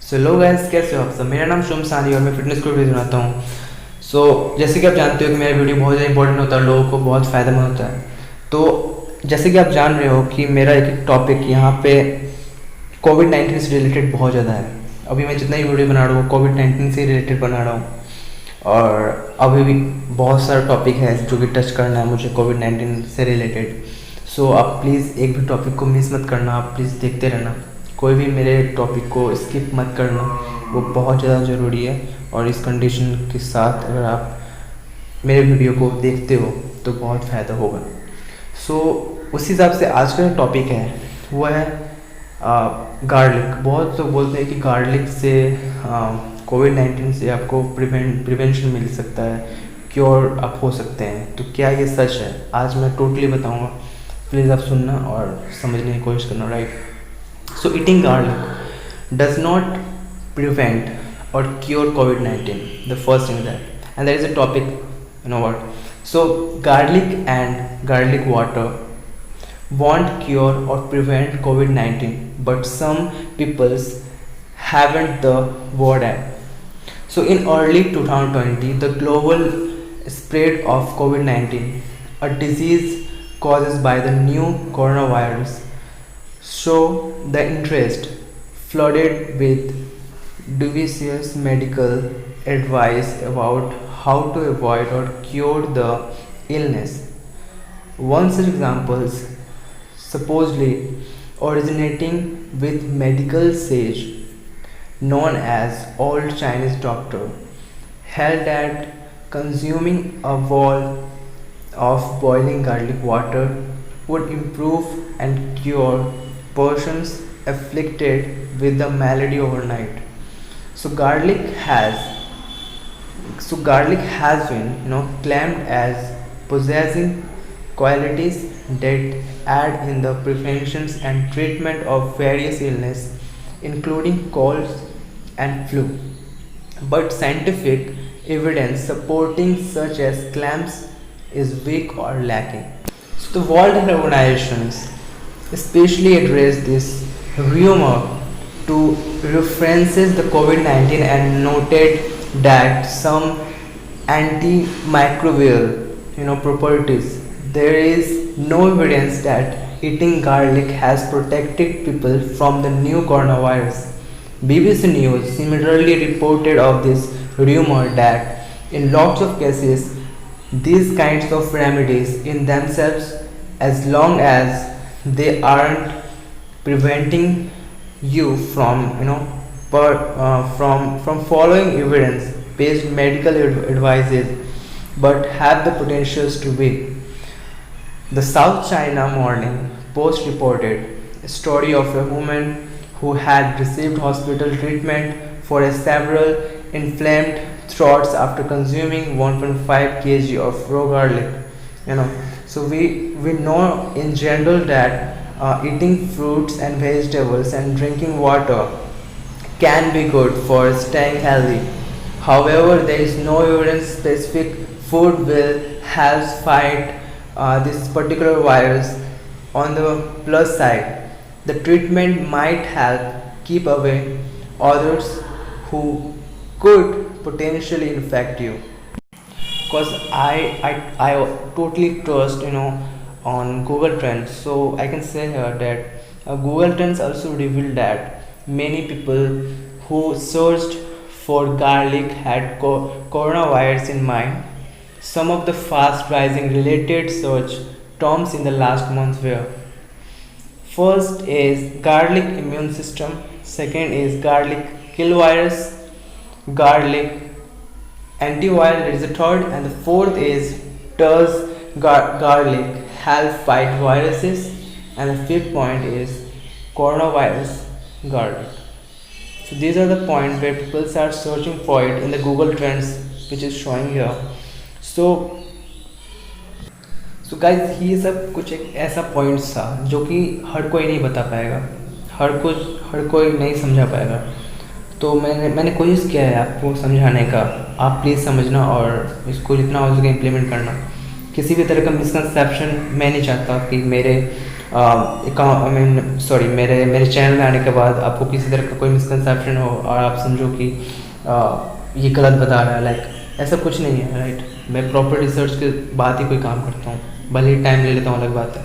सो लो guys, कैसे हो आप सब। मेरा नाम शुभ सानी और मैं फिटनेस को वीडियो बनाता हूँ। जैसे कि आप जानते हो कि मेरा वीडियो बहुत ज़्यादा इंपॉर्टेंट होता है, लोगों को बहुत फ़ायदेमंद होता है। तो जैसे कि आप जान रहे हो कि मेरा एक टॉपिक यहाँ पे कोविड-19 से रिलेटेड बहुत ज़्यादा है। अभी मैं जितना ही वीडियो बना रहा हूँ कोविड-19 से रिलेटेड बना रहा हूँ। और अभी भी बहुत सारा टॉपिक है जो कि टच करना है मुझे कोविड-19 से रिलेटेड। आप प्लीज़ एक भी टॉपिक को मिस मत करना, आप प्लीज़ देखते रहना। कोई भी मेरे टॉपिक को स्किप मत करना, वो बहुत ज़्यादा ज़रूरी है। और इस कंडीशन के साथ अगर आप मेरे वीडियो को देखते हो तो बहुत फ़ायदा होगा। उस हिसाब से आज का टॉपिक है वो है गार्लिक। बहुत लोग बोलते हैं कि गार्लिक से कोविड-19 से आपको प्रिवेंशन मिल सकता है, क्योर आप हो सकते हैं। तो क्या ये सच है? आज मैं टोटली बताऊंगा, प्लीज़ आप सुनना और समझने की कोशिश करना, right. Eating garlic does not prevent or cure COVID-19. The first thing that, and there is a topic, you know what? Garlic and garlic water won't cure or prevent COVID-19, but some peoples haven't the word at. In early 2020, the global spread of COVID-19, a disease caused by the new coronavirus, so the interest flooded with dubious medical advice about how to avoid or cure the illness. One such example supposedly originating with medical sage known as old Chinese doctor held that consuming a bowl of boiling garlic water would improve and cure persons afflicted with the malady overnight. Garlic has been claimed as possessing qualities that aid in the prevention and treatment of various illnesses including colds and flu, but scientific evidence supporting such as claims is weak or lacking. The World Health Organizations especially addressed this rumor to references the COVID-19 and noted that some antimicrobial properties. There is no evidence that eating garlic has protected people from the new coronavirus. BBC News similarly reported of this rumor that in lots of cases these kinds of remedies in themselves, as long as they aren't preventing you from from following evidence based medical advices, but have the potentials to be. The South China Morning Post reported a story of a woman who had received hospital treatment for a several inflamed throats after consuming 1.5 kg of raw garlic. We know in general that eating fruits and vegetables and drinking water can be good for staying healthy. However, there is no evidence specific food will help fight this particular virus. On the plus side, the treatment might help keep away others who could potentially infect you. Because I totally trust on Google Trends. So I can say here that Google Trends also revealed that many people who searched for garlic had coronavirus in mind. Some of the fast rising related search terms in the last month were: first is garlic immune system, second is garlic kill virus, garlic antiviral is the third, and the fourth is does garlic help fight viruses, and the fifth point is coronavirus garlic. So these are the points where people are searching for it in the Google Trends, which is showing here. So guys, ये सब कुछ एक ऐसा points था जो कि हर कोई नहीं बता पाएगा, हर कोई नहीं समझा पाएगा। तो मैंने कोशिश किया है आपको समझाने का। आप प्लीज़ समझना और इसको जितना हो सके इम्प्लीमेंट करना। किसी भी तरह का मिसकंसेप्शन मैं नहीं चाहता कि मेरे आई मीन सॉरी, मेरे मेरे चैनल में आने के बाद आपको किसी तरह का कोई मिसकंसेप्शन हो और आप समझो कि ये गलत बता रहा है, लाइक ऐसा कुछ नहीं है, राइट। मैं प्रॉपर रिसर्च के बाद ही कोई काम करता हूँ, भले ही टाइम ले लेता हूँ, अलग बात है।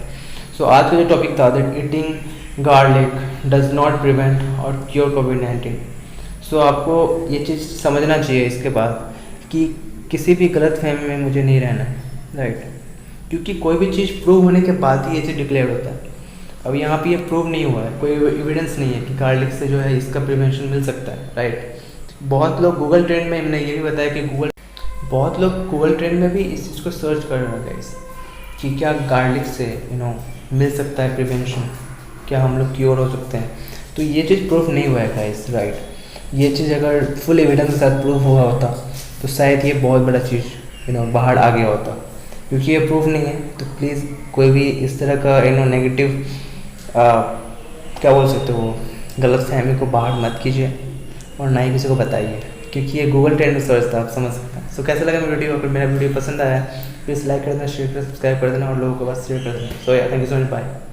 सो आज का जो टॉपिक था, that eating garlic does not prevent और क्योर कोविड-19। सो आपको ये चीज़ समझना चाहिए इसके बाद कि किसी भी गलत फहमी में मुझे नहीं रहना है, राइट। क्योंकि कोई भी चीज़ प्रूव होने के बाद ही ये चीज़ डिक्लेयर होता है। अब यहाँ पे ये प्रूव नहीं हुआ है, कोई एविडेंस नहीं है कि गार्लिक से जो है इसका प्रिवेंशन मिल सकता है, राइट। बहुत लोग गूगल ट्रेंड में, हमने ये भी बताया कि बहुत लोग गूगल ट्रेंड में भी इस चीज़ को सर्च कर रहे हैं गाइस कि क्या गार्लिक से मिल सकता है प्रिवेंशन, क्या हम लोग क्योर हो सकते हैं। तो ये चीज़ प्रूफ नहीं हुआ है गाइस, राइट। ये चीज़ अगर फुल एविडेंस के साथ प्रूफ हुआ होता तो शायद ये बहुत बड़ा चीज़ बाहर आ गया होता। क्योंकि ये प्रूफ नहीं है, तो प्लीज़ कोई भी इस तरह का नेगेटिव क्या बोल सकते हो, गलत फहमी को बाहर मत कीजिए और ना ही किसी को बताइए, क्योंकि ये गूगल ट्रेंड में सर्च था, आप समझ सकते हैं। सो कैसा लगा मेरा वीडियो? अगर मेरा वीडियो पसंद आया प्लीज़ लाइक कर देना, शेयर कर, सब्सक्राइब कर देना और लोगों के पास शेयर कर देना। So yeah thank you so much, bye.